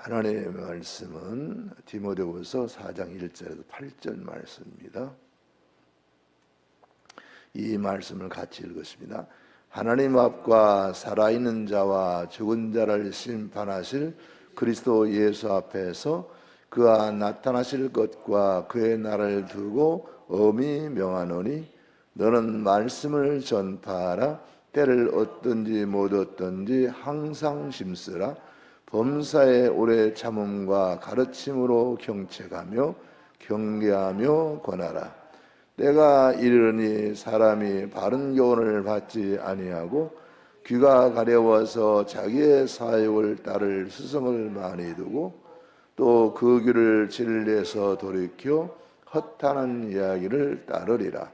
하나님의 말씀은 디모데후서 4장 1절에서 8절 말씀입니다. 이 말씀을 같이 읽었습니다. 하나님 앞과 살아있는 자와 죽은 자를 심판하실 그리스도 예수 앞에서 그가 나타나실 것과 그의 날을 두고 엄히 명하노니 너는 말씀을 전파하라. 때를 얻든지 못 얻든지 항상 심쓰라. 범사에 오래 참음과 가르침으로 경책하며 경계하며 권하라. 때가 이르니 사람이 바른 교훈을 받지 아니하고 귀가 가려워서 자기의 사욕을 따를 스승을 많이 두고 또 그 귀를 진리에서 돌이켜 허탄한 이야기를 따르리라.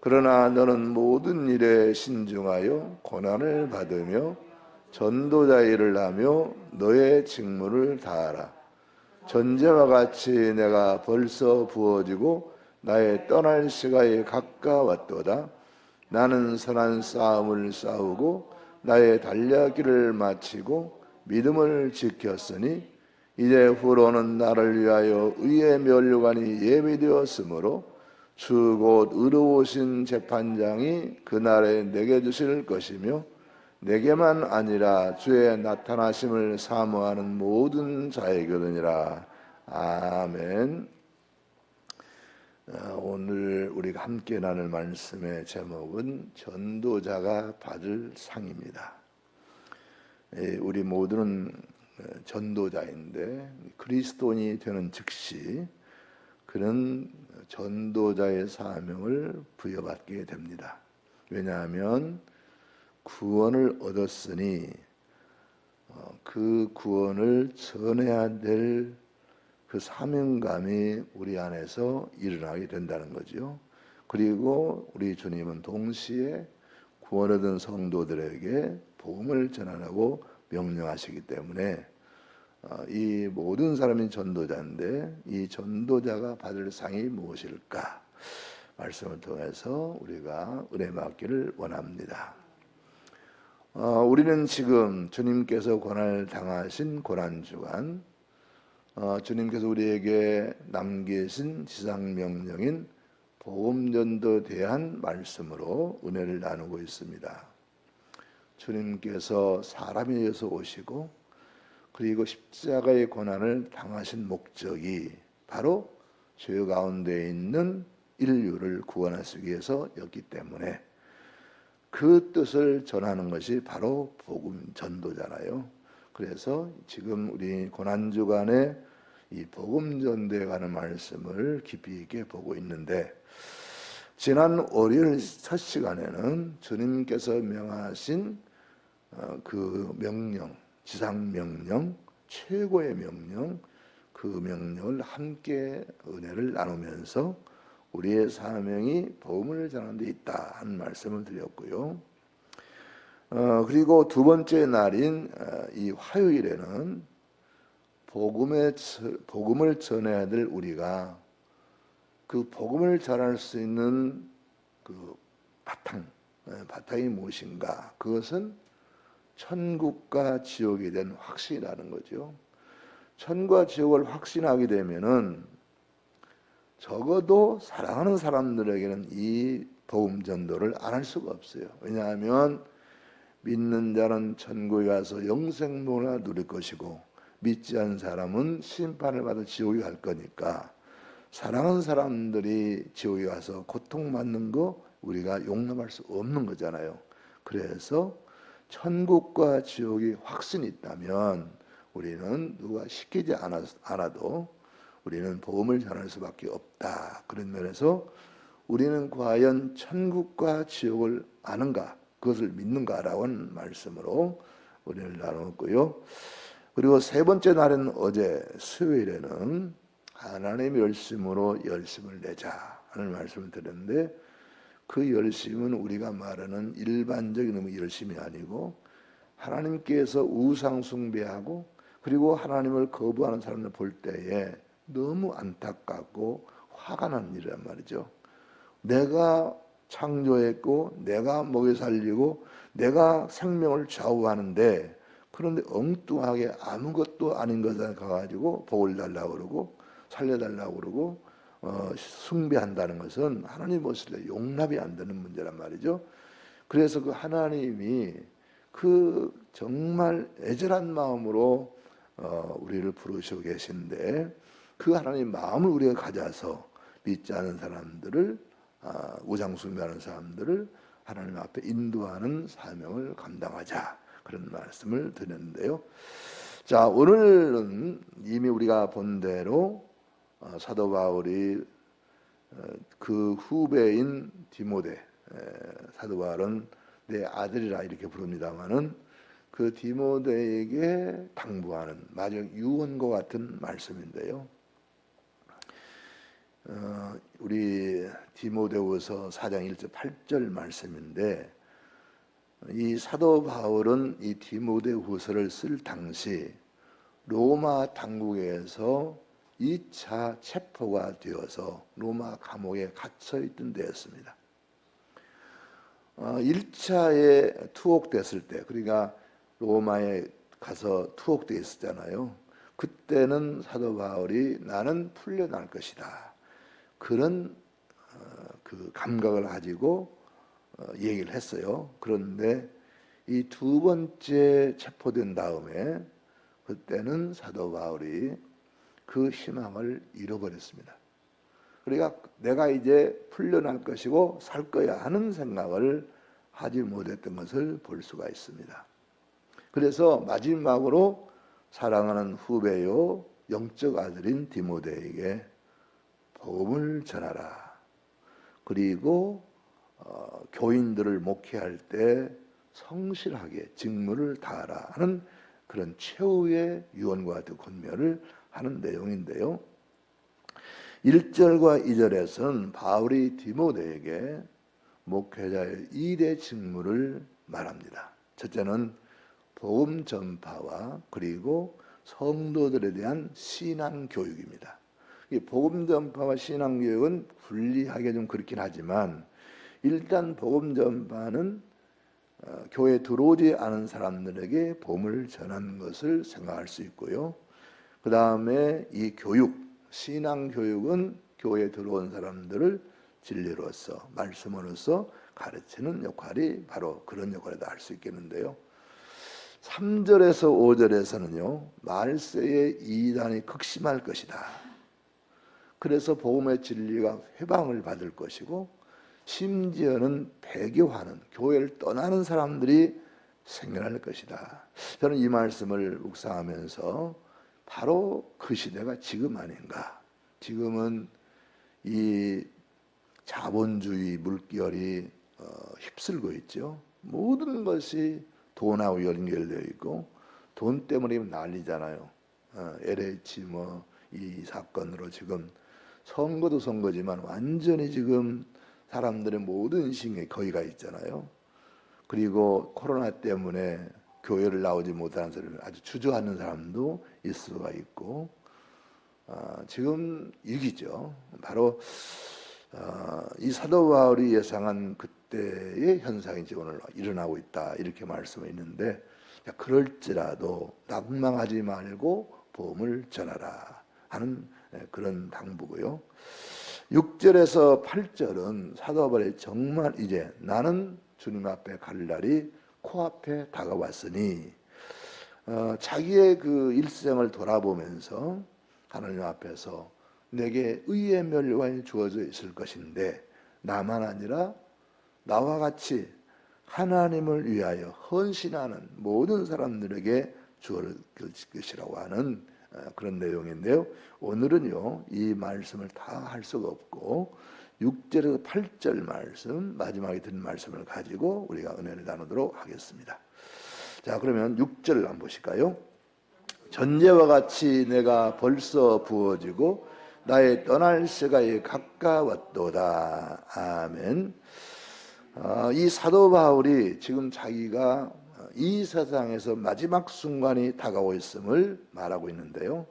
그러나 너는 모든 일에 신중하여 고난을 받으며 전도자 일을 하며 너의 직무를 다하라. 전제와 같이 내가 벌써 부어지고 나의 떠날 시간이 가까웠도다. 나는 선한 싸움을 싸우고 나의 달려기를 마치고 믿음을 지켰으니 이제 후로는 나를 위하여 의의 면류관이 예비되었으므로 주 곧 의로우신 재판장이 그날에 내게 주실 것이며 내게만 아니라 주의 나타나심을 사모하는 모든 자에게니라. 아멘. 오늘 우리가 함께 나눌 말씀의 제목은 전도자가 받을 상입니다. 우리 모두는 전도자인데 그리스도인이 되는 즉시 그는 전도자의 사명을 부여받게 됩니다. 왜냐하면 구원을 얻었으니 그 구원을 전해야 될 그 사명감이 우리 안에서 일어나게 된다는 거죠. 그리고 우리 주님은 동시에 구원 얻은 성도들에게 복음을 전하라고 명령하시기 때문에 이 모든 사람이 전도자인데 이 전도자가 받을 상이 무엇일까? 말씀을 통해서 우리가 은혜 받기를 원합니다. 우리는 지금 주님께서 고난을 당하신 고난주간, 주님께서 우리에게 남기신 지상명령인 복음전도에 대한 말씀으로 은혜를 나누고 있습니다. 주님께서 사람이 되어서 오시고 그리고 십자가의 고난을 당하신 목적이 바로 죄 가운데 있는 인류를 구원하시기 위해서였기 때문에 그 뜻을 전하는 것이 바로 복음 전도잖아요. 그래서 지금 우리 고난주간에 이 복음 전도에 관한 말씀을 깊이 있게 보고 있는데, 지난 월요일 첫 시간에는 주님께서 명하신 그 명령, 지상 명령, 최고의 명령, 그 명령을 함께 은혜를 나누면서 우리의 사명이 복음을 전하는 데 있다 하는 말씀을 드렸고요. 그리고 두 번째 날인 이 화요일에는 복음을 전해야 될 우리가 그 복음을 전할 수 있는 그 바탕이 무엇인가? 그것은 천국과 지옥에 대한 확신이라는 거죠. 천국과 지옥을 확신하게 되면은 적어도 사랑하는 사람들에게는 이 복음 전도를 안 할 수가 없어요. 왜냐하면 믿는 자는 천국에 가서 영생문을 누릴 것이고 믿지 않는 사람은 심판을 받아 지옥에 갈 거니까 사랑하는 사람들이 지옥에 가서 고통받는 거 우리가 용납할 수 없는 거잖아요. 그래서 천국과 지옥이 확신이 있다면 우리는 누가 시키지 않아도 우리는 복음을 전할 수밖에 없다. 그런 면에서 우리는 과연 천국과 지옥을 아는가? 그것을 믿는가라고 하는 말씀으로 우리를 나눴고요. 그리고 세 번째 날은 어제 수요일에는 하나님의 열심으로 열심을 내자 하는 말씀을 드렸는데, 그 열심은 우리가 말하는 일반적인 열심이 아니고 하나님께서 우상 숭배하고 그리고 하나님을 거부하는 사람을 볼 때에 너무 안타깝고 화가 나는 일이란 말이죠. 내가 창조했고 내가 먹여 살리고 내가 생명을 좌우하는데 그런데 엉뚱하게 아무것도 아닌 것에 가가지고 복을 달라고 그러고 살려달라고 그러고 숭배한다는 것은 하나님 보실 때 용납이 안 되는 문제란 말이죠. 그래서 그 하나님이 그 정말 애절한 마음으로 우리를 부르시고 계신데 그 하나님 마음을 우리가 가져서 믿지 않은 사람들을 우상 숭배하는 사람들을 하나님 앞에 인도하는 사명을 감당하자, 그런 말씀을 드렸는데요. 자, 오늘은 이미 우리가 본 대로 사도 바울이 그 후배인 디모데, 사도 바울은 내 아들이라 이렇게 부릅니다마는 그 디모데에게 당부하는 마지막 유언과 같은 말씀인데요. 우리 디모데후서 4장 1절 8절 말씀인데, 이 사도 바울은 이 디모데후서를 쓸 당시 로마 당국에서 2차 체포가 되어서 로마 감옥에 갇혀 있던 때였습니다. 1차에 투옥됐을 때, 그러니까 로마에 가서 투옥되어 있었잖아요. 그때는 사도 바울이 나는 풀려날 것이다, 그런 그 감각을 가지고 얘기를 했어요. 그런데 이 두 번째 체포된 다음에 그때는 사도 바울이 그 희망을 잃어버렸습니다. 그러니까 내가 이제 풀려날 것이고 살 거야 하는 생각을 하지 못했던 것을 볼 수가 있습니다. 그래서 마지막으로 사랑하는 후배요 영적 아들인 디모데에게 복음을 전하라. 그리고 교인들을 목회할 때 성실하게 직무를 다하라 하는 그런 최후의 유언과 같은 권면을 하는 내용인데요. 1절과 2절에서는 바울이 디모데에게 목회자의 2대 직무를 말합니다. 첫째는 복음 전파와 그리고 성도들에 대한 신앙 교육입니다. 이 복음 전파와 신앙 교육은 분리하게 좀 그렇긴 하지만, 일단 복음 전파는 교회에 들어오지 않은 사람들에게 복음을 전하는 것을 생각할 수 있고요. 그 다음에 이 교육, 신앙 교육은 교회에 들어온 사람들을 진리로서 말씀으로서 가르치는 역할이 바로 그런 역할이다 할 수 있겠는데요. 3절에서 5절에서는요, 말세에 이단이 극심할 것이다. 그래서 복음의 진리가 회방을 받을 것이고, 심지어는 배교하는, 교회를 떠나는 사람들이 생겨날 것이다. 저는 이 말씀을 묵상하면서 바로 그 시대가 지금 아닌가. 지금은 이 자본주의 물결이 휩쓸고 있죠. 모든 것이 돈하고 연결되어 있고, 돈 때문에 난리잖아요. LH 이 사건으로 지금 선거도 선거지만 완전히 지금 사람들의 모든 신경이 거기가 있잖아요. 그리고 코로나 때문에 교회를 나오지 못하는 사람이 아주 주저하는 사람도 있을 수가 있고, 지금 위기죠. 바로 이 사도 바울이 예상한 그때의 현상이 지금 오늘 일어나고 있다, 이렇게 말씀이 있는데, 그럴지라도 낙망하지 말고 복음을 전하라 하는 그런 당부고요. 6절에서 8절은 사도 바울이 정말 이제 나는 주님 앞에 갈 날이 코앞에 다가왔으니, 자기의 그 일생을 돌아보면서 하나님 앞에서 내게 의의 멸관이 주어져 있을 것인데, 나만 아니라 나와 같이 하나님을 위하여 헌신하는 모든 사람들에게 주어질 것이라고 하는 그런 내용인데요. 오늘은요, 이 말씀을 다 할 수가 없고 6절에서 8절 말씀, 마지막에 든 말씀을 가지고 우리가 은혜를 나누도록 하겠습니다. 자, 그러면 6절 한번 보실까요? 전제와 같이 내가 벌써 부어지고 나의 떠날 시간이 가까웠도다. 아멘. 이 사도 바울이 지금 자기가 이 세상에서 마지막 순간이 다가오고 있음을 말하고 있는데요.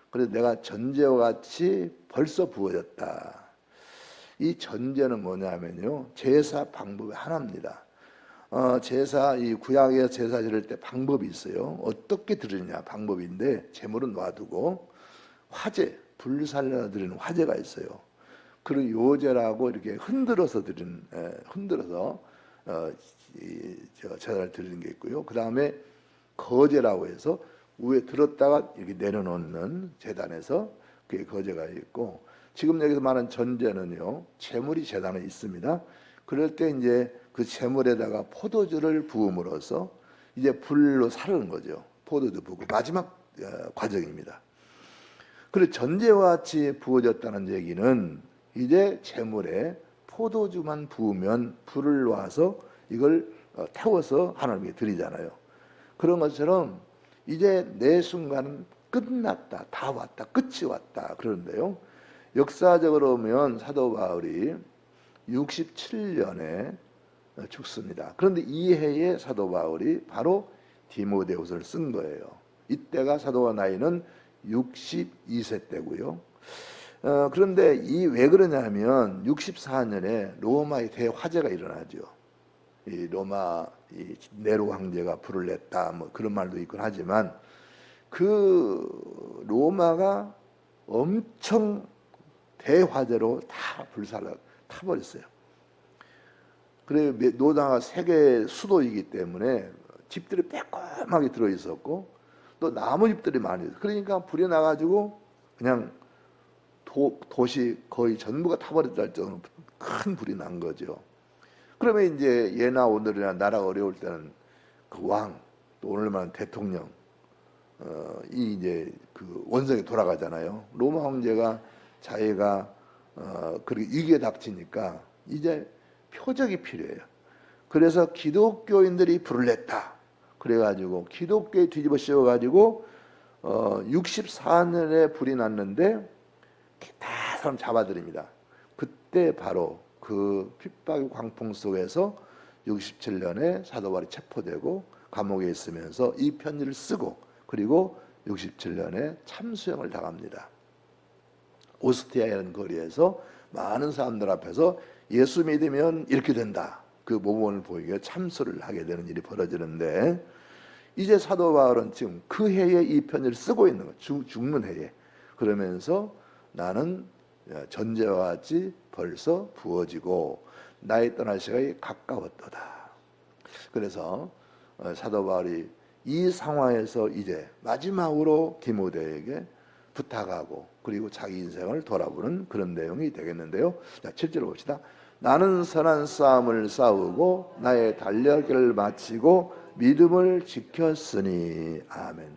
그래서 내가 전제와 같이 벌써 부어졌다. 이 전제는 뭐냐면요, 제사 방법의 하나입니다. 제사, 이 구약의 제사 지낼 때 방법이 있어요. 어떻게 드리느냐 방법인데, 제물은 놔두고 화제, 불 살려 드리는 화제가 있어요. 그리고 요제라고 이렇게 흔들어서 제사를 드리는 게 있고요. 그 다음에 거제라고 해서 위에 들었다가 이렇게 내려놓는 제단에서 그게 거제가 있고, 지금 여기서 말하는 전제는요, 제물이 제단에 있습니다. 그럴 때 이제 그 제물에다가 포도주를 부음으로써 이제 불로 사르는 거죠. 포도주 부고 마지막 과정입니다. 그리고 전제와 같이 부어졌다는 얘기는 이제 제물에 포도주만 부으면 불을 놔서 이걸 태워서 하나님께 드리잖아요. 그런 것처럼 이제 내 순간은 끝났다, 다 왔다, 끝이 왔다 그러는데요. 역사적으로 보면 사도 바울이 67년에 죽습니다. 그런데 이 해에 사도 바울이 바로 디모데후서를 쓴 거예요. 이때가 사도와 나이는 62세 때고요. 그런데 이 왜 그러냐면 64년에 로마의 대화재가 일어나죠. 이 로마 이 네로 황제가 불을 냈다 뭐 그런 말도 있곤 하지만, 그 로마가 엄청 대화재로 다 불살라 타버렸어요. 그래 로마가 세계 수도이기 때문에 집들이 빼꼼하게 들어 있었고 또 나무 집들이 많이 있어요. 그러니까 불이 나가지고 그냥 도시 거의 전부가 타버렸다 정도로 큰 불이 난 거죠. 그러면 이제 예나 오늘이나 나라가 어려울 때는 그 왕, 또 오늘만 대통령, 이 이제 그 원성이 돌아가잖아요. 로마 황제가 자기가 그렇게 위기에 닥치니까 이제 표적이 필요해요. 그래서 기독교인들이 불을 냈다. 그래가지고 기독교에 뒤집어 씌워가지고 64년에 불이 났는데 다 사람 잡아들입니다. 그때 바로 그 핍박의 광풍 속에서 67년에 사도 바울이 체포되고 감옥에 있으면서 이 편지를 쓰고, 그리고 67년에 참수형을 당합니다. 오스티아라는 거리에서 많은 사람들 앞에서 예수 믿으면 이렇게 된다, 그 모범을 보이게 참수를 하게 되는 일이 벌어지는데, 이제 사도 바울은 지금 그 해에 이 편지를 쓰고 있는 거예요. 죽는 해에. 그러면서 나는 전제와 같이 벌써 부어지고 나의 떠날 시간이 가까웠도다. 그래서 사도 바울이 이 상황에서 이제 마지막으로 디모데에게 부탁하고 그리고 자기 인생을 돌아보는 그런 내용이 되겠는데요. 자, 7절 봅시다. 나는 선한 싸움을 싸우고 나의 달려기를 마치고 믿음을 지켰으니. 아멘.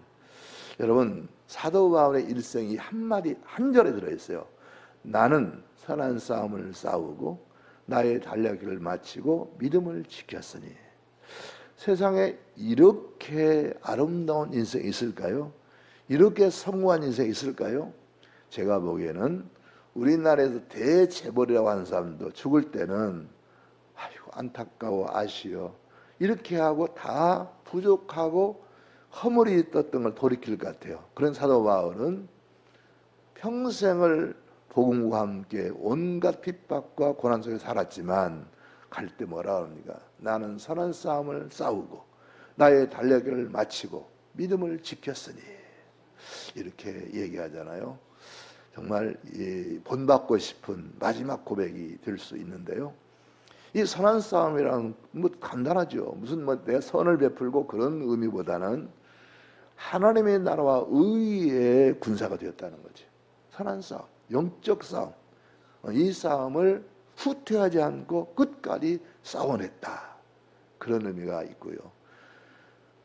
여러분, 사도 바울의 일생이 한마디 한 절에 들어있어요. 나는 선한 싸움을 싸우고 나의 달려기를 마치고 믿음을 지켰으니. 세상에 이렇게 아름다운 인생이 있을까요? 이렇게 성공한 인생이 있을까요? 제가 보기에는 우리나라에서 대재벌이라고 하는 사람도 죽을 때는 아이고 안타까워 아쉬워 이렇게 하고 다 부족하고 허물이 떴던 걸 돌이킬 것 같아요. 그런 사도 바울은 평생을 복음과 함께 온갖 핍박과 고난 속에 살았지만 갈 때 뭐라 합니까? 나는 선한 싸움을 싸우고 나의 달려기를 마치고 믿음을 지켰으니. 이렇게 얘기하잖아요. 정말 본받고 싶은 마지막 고백이 될 수 있는데요. 이 선한 싸움이란 뭐 간단하죠. 무슨 뭐 내가 선을 베풀고 그런 의미보다는 하나님의 나라와 의의 군사가 되었다는 거죠. 선한 싸움, 영적 싸움. 이 싸움을 후퇴하지 않고 끝까지 싸워냈다. 그런 의미가 있고요.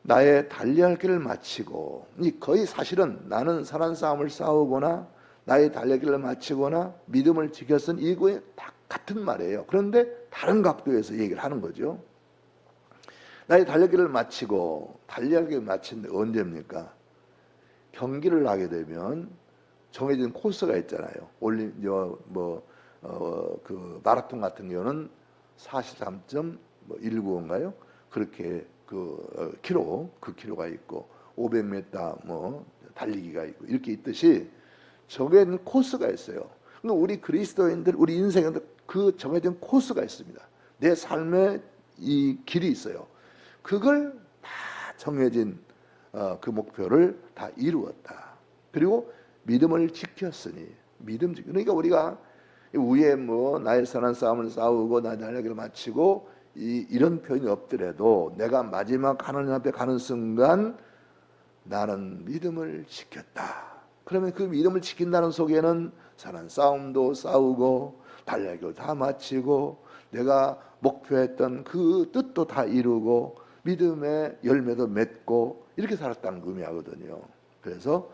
나의 달려야 할 길을 마치고, 거의 사실은 나는 선한 싸움을 싸우거나 나의 달려기를 마치거나 믿음을 지켰은 이거에 다 같은 말이에요. 그런데 다른 각도에서 얘기를 하는 거죠. 나의 달려기를 마치고, 달려기를 마친 언제입니까? 경기를 하게 되면 정해진 코스가 있잖아요. 그 마라톤 같은 경우는 43.195인가요? 그렇게 그 키로가 있고 500m 뭐 달리기가 있고 이렇게 있듯이 정해진 코스가 있어요. 그러니까 우리 그리스도인들, 우리 인생에도 그 정해진 코스가 있습니다. 내 삶의 이 길이 있어요. 그걸 다 정해진 그 목표를 다 이루었다. 그리고 믿음을 지켰으니 그러니까 우리가 위에 뭐 나의 선한 싸움을 싸우고 나의 달려기를 마치고 이런 표현이 없더라도 내가 마지막 하나님 앞에 가는 순간 나는 믿음을 지켰다. 그러면 그 믿음을 지킨다는 속에는 선한 싸움도 싸우고 달려기를 다 마치고 내가 목표했던 그 뜻도 다 이루고 믿음의 열매도 맺고 이렇게 살았다는 의미하거든요. 그래서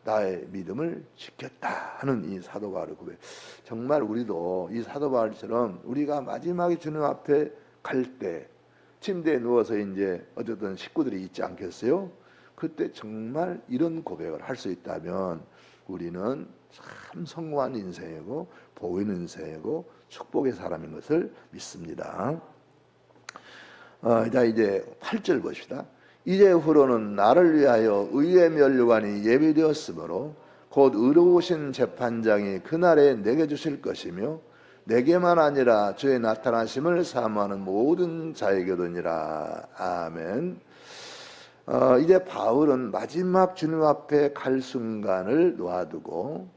나의 믿음을 지켰다 하는 이 사도 바울의 고백. 정말 우리도 이 사도 바울처럼 우리가 마지막에 주님 앞에 갈 때 침대에 누워서 이제 어쨌든 식구들이 있지 않겠어요? 그때 정말 이런 고백을 할 수 있다면 우리는 참 성공한 인생이고 복인 인생이고 축복의 사람인 것을 믿습니다. 자, 이제 8절 봅시다. 이제후로는 나를 위하여 의의 면류관이 예비되었으므로 곧 의로우신 재판장이 그날에 내게 주실 것이며 내게만 아니라 주의 나타나심을 사모하는 모든 자에게도니라. 아멘. 이제 바울은 마지막 주님 앞에 갈 순간을 놓아두고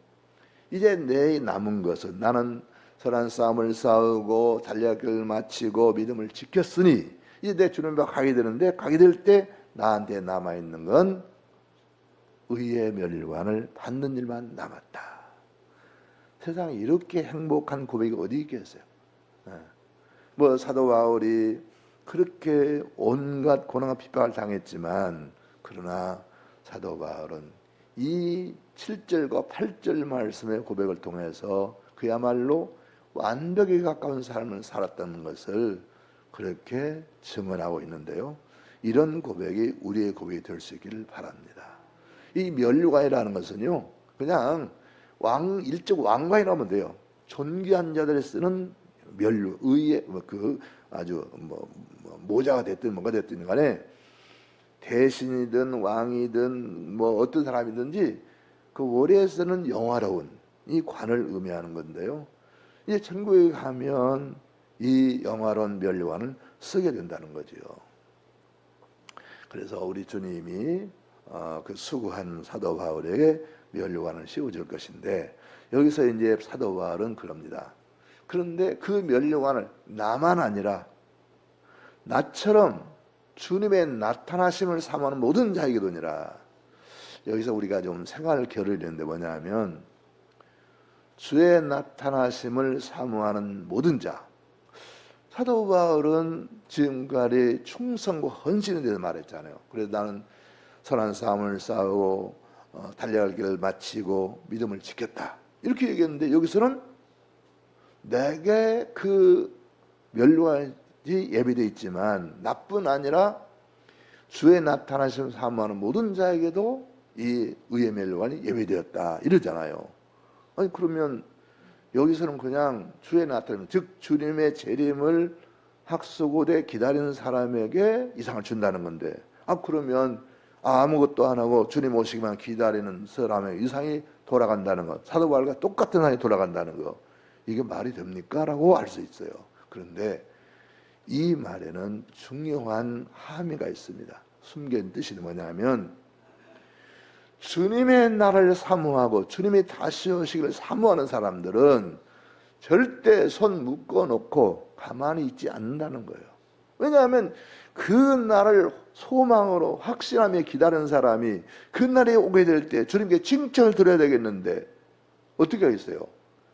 이제 내 남은 것은 나는 선한 싸움을 싸우고 달려기를 마치고 믿음을 지켰으니 이제 내 주님 앞에 가게 되는데 가게 될 때 나한테 남아있는 건 의의 멸관을 받는 일만 남았다. 세상에 이렇게 행복한 고백이 어디 있겠어요? 뭐 사도 바울이 그렇게 온갖 고난과 핍박을 당했지만 그러나 사도 바울은 이 7절과 8절 말씀의 고백을 통해서 그야말로 완벽에 가까운 삶을 살았다는 것을 그렇게 증언하고 있는데요. 이런 고백이 우리의 고백이 될 수 있기를 바랍니다. 이 면류관이라는 것은요, 그냥 일적 왕관이라면 돼요. 존귀한 자들이 쓰는 면류, 의의 그 아주 모자가 됐든 뭔가 됐든 간에 대신이든 왕이든 뭐 어떤 사람이든지 그 월에 쓰는 영화로운 이 관을 의미하는 건데요. 이제 천국에 가면 이 영화로운 면류관을 쓰게 된다는 거죠. 그래서 우리 주님이 그 수고한 사도 바울에게 면류관을 씌워줄 것인데 여기서 이제 사도 바울은 그럽니다. 그런데 그 면류관을 나만 아니라 나처럼 주님의 나타나심을 사모하는 모든 자에게도니라. 여기서 우리가 좀 생활 결을 이는데 뭐냐면 주의 나타나심을 사모하는 모든 자. 사도 바울은 지금까지 충성과 헌신에 대해서 말했잖아요. 그래서 나는 선한 싸움을 싸우고 달려갈 길을 마치고 믿음을 지켰다. 이렇게 얘기했는데 여기서는 내게 그 면류관이 예비되어 있지만 나뿐 아니라 주의 나타나심을 사모하는 모든 자에게도 이 의의 면류관이 예비되었다 이러잖아요. 아니 그러면 여기서는 그냥 주의 나타남, 즉 주님의 재림을 학수고대 기다리는 사람에게 이상을 준다는 건데 그러면 아무것도 안 하고 주님 오시기만 기다리는 사람의 이상이 돌아간다는 것, 사도 바울과 똑같은 상이 돌아간다는 것, 이게 말이 됩니까? 라고 할 수 있어요. 그런데 이 말에는 중요한 함의가 있습니다. 숨긴 뜻이 뭐냐면 주님의 나라를 사모하고 주님이 다시 오시기를 사모하는 사람들은 절대 손 묶어놓고 가만히 있지 않는다는 거예요. 왜냐하면 그 날을 소망으로 확신하며 기다리는 사람이 그 날에 오게 될 때 주님께 칭찬을 드려야 되겠는데 어떻게 하겠어요?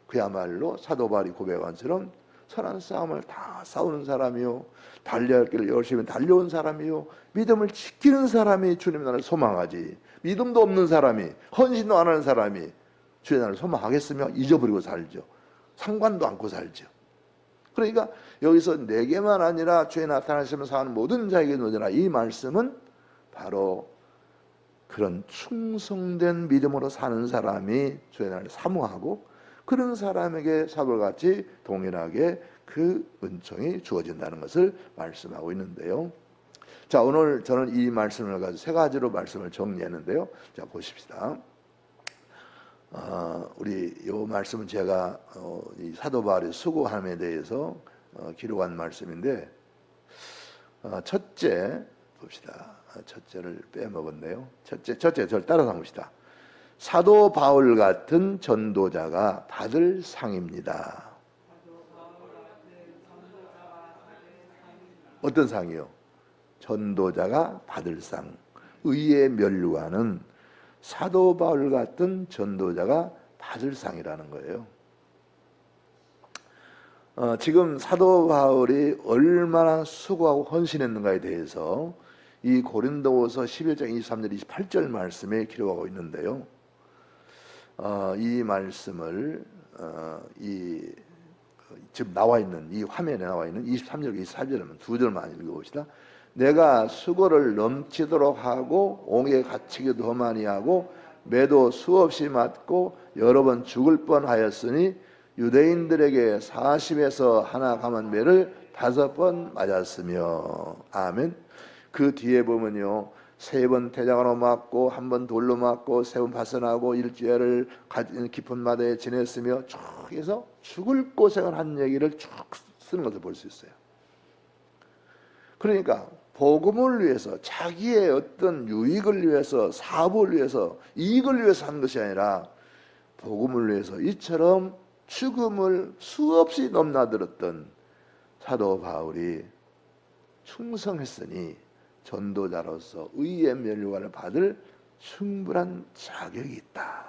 그야말로 사도 바울이 고백한 것처럼 선한 싸움을 다 싸우는 사람이요, 달려야 할 길을 열심히 달려온 사람이요, 믿음을 지키는 사람이 주님의 나라를 소망하지, 믿음도 없는 사람이, 헌신도 안 하는 사람이 주의 나라를 소망하겠으며 잊어버리고 살죠. 상관도 않고 살죠. 그러니까 여기서 내게만 아니라 주의 나타나시면 사는 모든 자에게 노되라, 이 말씀은 바로 그런 충성된 믿음으로 사는 사람이 주의 나라를 사모하고 그런 사람에게 사도같이 동일하게 그 은총이 주어진다는 것을 말씀하고 있는데요. 자, 오늘 저는 이 말씀을 가지고 세 가지로 말씀을 정리했는데요. 자, 보십시다. 우리 이 말씀은 제가 이 사도 바울의 수고함에 대해서 기록한 말씀인데 첫째 봅시다. 첫째를 빼먹었네요. 첫째 저를 따라서 봅시다. 사도 바울 같은 전도자가 받을 상입니다. 어떤 상이요? 전도자가 받을 상. 의의 면류관은 사도 바울 같은 전도자가 받을 상이라는 거예요. 지금 사도 바울이 얼마나 수고하고 헌신했는가에 대해서 이 고린도후서 11장 23절 28절 말씀에 기록하고 있는데요. 이 말씀을 지금 나와 있는 이 화면에 나와 있는 23절 24절만 두 절만 읽어봅시다. 내가 수고를 넘치도록 하고 옥에 갇히기도 더 많이 하고 매도 수없이 맞고 여러 번 죽을 뻔하였으니 유대인들에게 40에서 하나 감한 매를 5번 맞았으며. 아멘. 그 뒤에 보면요, 3번 태장으로 맞고 1번 돌로 맞고 3번 파선하고 일주일을 깊은 마다에 지냈으며 쭉 해서 죽을 고생을 한 얘기를 쭉 쓰는 것을 볼 수 있어요. 그러니까 복음을 위해서, 자기의 어떤 유익을 위해서, 사업을 위해서, 이익을 위해서 한 것이 아니라 복음을 위해서 이처럼 죽음을 수없이 넘나들었던 사도 바울이 충성했으니 전도자로서 의의 면류관을 받을 충분한 자격이 있다.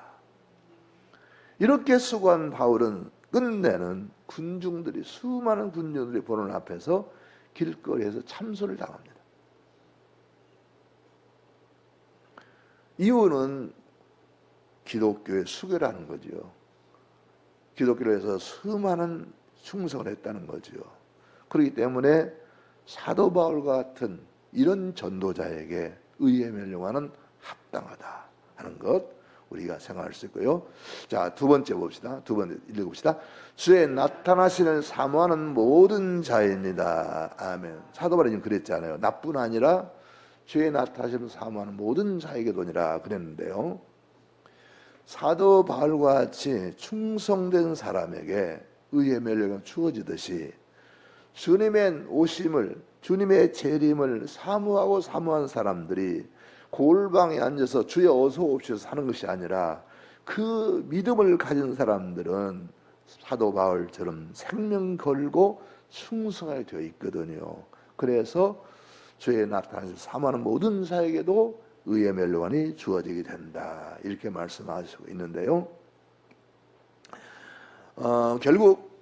이렇게 수고한 바울은 끝내는 군중들이, 수많은 군중들이 보는 앞에서 길거리에서 참소를 당합니다. 이유는 기독교의 수교라는 거죠. 기독교에서 수많은 충성을 했다는 거죠. 그렇기 때문에 사도 바울과 같은 이런 전도자에게 의의 면류관은 합당하다 하는 것 우리가 생각할 수 있고요. 자, 두 번째 봅시다. 두 번째 읽어봅시다. 주의 나타나시는 사모하는 모든 자입니다. 아멘. 사도 바울이 그랬잖아요. 나뿐 아니라 주의 나타나시는 사모하는 모든 자에게도니라 그랬는데요. 사도 바울과 같이 충성된 사람에게 의의 면류관이 주어지듯이 주님의 오심을, 주님의 재림을 사모한 사람들이 골방에 앉아서 주여 어서 옵시오 사는 것이 아니라 그 믿음을 가진 사람들은 사도 바울처럼 생명 걸고 충성하게 되어 있거든요. 그래서 주의 나타나서 사모하는 모든 자에게도 의의 면류관이 주어지게 된다, 이렇게 말씀하시고 있는데요. 결국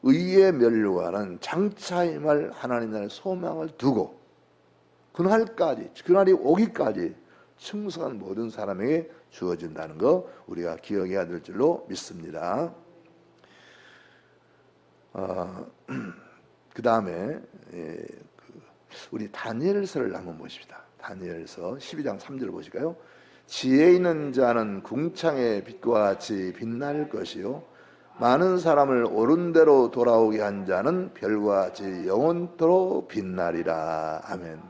의의 면류관은 장차 임할 하나님 나라의 소망을 두고 그날이 오기까지 충성한 모든 사람에게 주어진다는 거 우리가 기억해야 될 줄로 믿습니다. 그 다음에 우리 다니엘서를 한번 보십시다. 다니엘서 12장 3절 보실까요? 지혜 있는 자는 궁창의 빛과 같이 빛날 것이요 많은 사람을 옳은 대로 돌아오게 한 자는 별과 같이 영원토록 빛나리라. 아멘.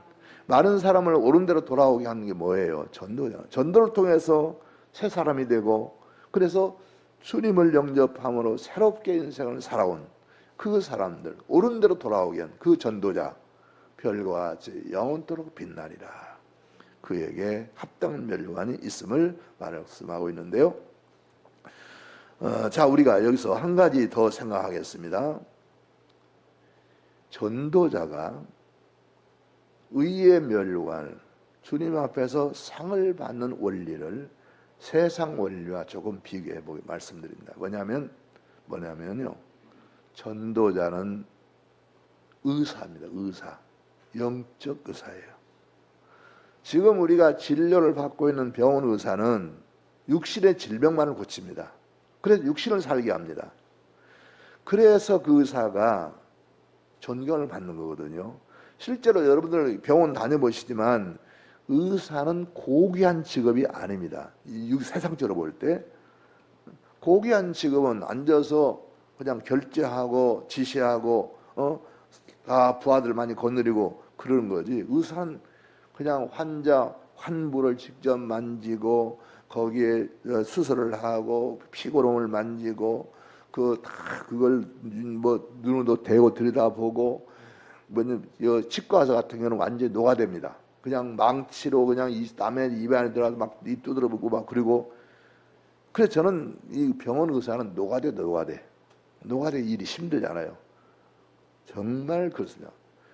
많은 사람을 옳은 대로 돌아오게 하는 게 뭐예요? 전도잖아요. 전도를 통해서 새 사람이 되고, 그래서 주님을 영접함으로 새롭게 인생을 살아온 그 사람들, 옳은 대로 돌아오게 한 그 전도자, 별과 같이 영원토록 빛나리라. 그에게 합당한 면류관이 있음을 말씀하고 있는데요. 자, 우리가 여기서 한 가지 더 생각하겠습니다. 전도자가 의의 면류관, 주님 앞에서 상을 받는 원리를 세상 원리와 조금 비교해 보게 말씀드립니다. 뭐냐면요, 전도자는 의사입니다. 의사, 영적 의사예요. 지금 우리가 진료를 받고 있는 병원 의사는 육신의 질병만을 고칩니다. 그래서 육신을 살게 합니다. 그래서 그 의사가 존경을 받는 거거든요. 실제로 여러분들 병원 다녀보시지만 의사는 고귀한 직업이 아닙니다. 세상적으로 볼 때 고귀한 직업은 앉아서 그냥 결제하고 지시하고 다 부하들 많이 거느리고 그러는 거지. 의사는 그냥 환자 환부를 직접 만지고 거기에 수술을 하고 피고름을 만지고 그걸 뭐 눈으로 대고 들여다보고 치과 의사 같은 경우는 완전히 노화됩니다. 그냥 망치로 그냥 남의 입 안에 들어가서 막 입 두드려보고 막 그리고 그래서 저는 이 병원 의사는 노가대 일이 힘들잖아요. 정말 그렇습니다.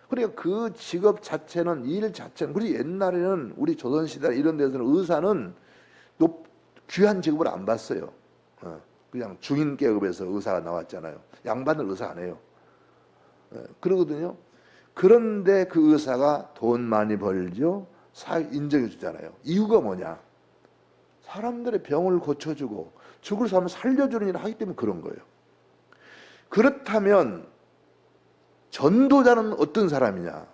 그러니까 그 직업 자체는 일 자체는 그리고 옛날에는 우리 조선시대 이런 데서는 의사는 귀한 직업을 안 봤어요. 그냥 중인계급에서 의사가 나왔잖아요. 양반들 의사 안 해요. 그러거든요. 그런데 그 의사가 돈 많이 벌죠. 사회 인정해 주잖아요. 이유가 뭐냐? 사람들의 병을 고쳐주고 죽을 사람을 살려주는 일을 하기 때문에 그런 거예요. 그렇다면 전도자는 어떤 사람이냐?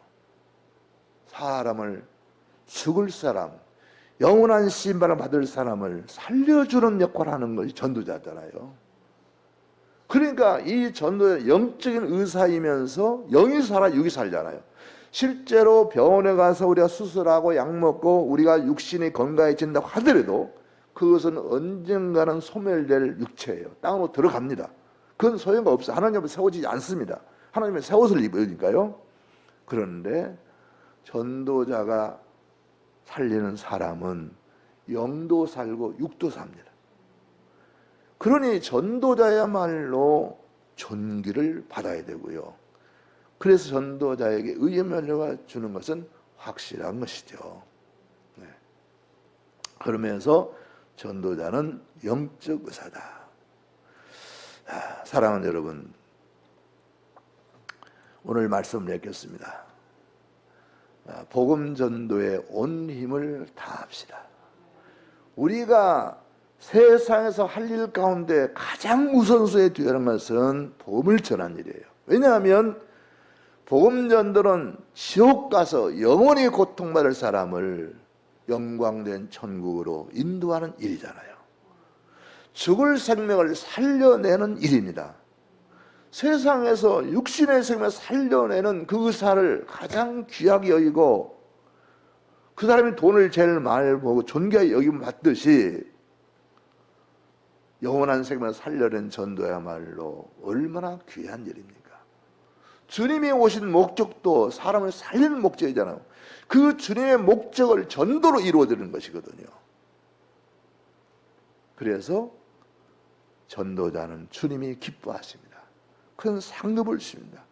사람을 죽을 사람, 영원한 심판을 받을 사람을 살려주는 역할을 하는 것이 전도자잖아요. 그러니까 이 전도자 영적인 의사이면서 영이 살아 육이 살잖아요. 실제로 병원에 가서 우리가 수술하고 약 먹고 우리가 육신이 건강해진다고 하더라도 그것은 언젠가는 소멸될 육체예요. 땅으로 들어갑니다. 그건 소용가 없어요. 하나님은 세워지지 않습니다. 하나님은 새 옷을 입으니까요. 그런데 전도자가 살리는 사람은 영도 살고 육도 삽니다. 그러니 전도자야말로 존귀를 받아야 되고요. 그래서 전도자에게 의의 면류가 주는 것은 확실한 것이죠. 네. 그러면서 전도자는 영적 의사다. 사랑하는 여러분, 오늘 말씀 맺겠습니다. 복음 전도에 온 힘을 다합시다. 우리가 세상에서 할 일 가운데 가장 우선순위에 두는 것은 복음을 전하는 일이에요. 왜냐하면 복음 전도는 지옥 가서 영원히 고통받을 사람을 영광된 천국으로 인도하는 일이잖아요. 죽을 생명을 살려내는 일입니다. 세상에서 육신의 생명을 살려내는 그 의사를 가장 귀하게 여기고 그 사람이 돈을 제일 많이 보고 존귀하게 여기면 받듯이 영원한 생명을 살려낸 전도야말로 얼마나 귀한 일입니까? 주님이 오신 목적도 사람을 살리는 목적이잖아요. 그 주님의 목적을 전도로 이루어지는 것이거든요. 그래서 전도자는 주님이 기뻐하십니다. 큰 상급을 주십니다.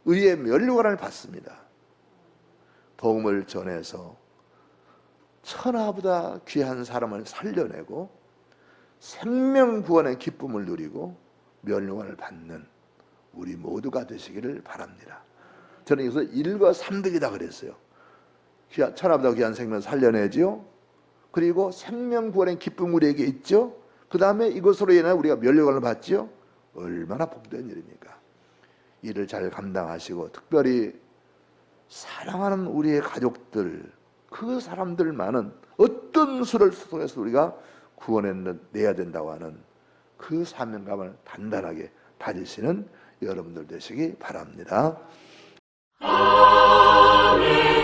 의의 면류관을 받습니다. 복음을 전해서 천하보다 귀한 사람을 살려내고 생명 구원의 기쁨을 누리고 면류관을 받는 우리 모두가 되시기를 바랍니다. 저는 여기서 1과 3득이다 그랬어요. 천하보다 귀한 생명을 살려내죠. 그리고 생명 구원의 기쁨 우리에게 있죠. 그 다음에 이것으로 인해 우리가 면류관을 받죠. 얼마나 복된 일입니까? 일을 잘 감당하시고 특별히 사랑하는 우리의 가족들, 그 사람들만은 어떤 수를 통해서 우리가 구원해내야 된다고 하는 그 사명감을 단단하게 다지시는 여러분들 되시기 바랍니다. 아멘.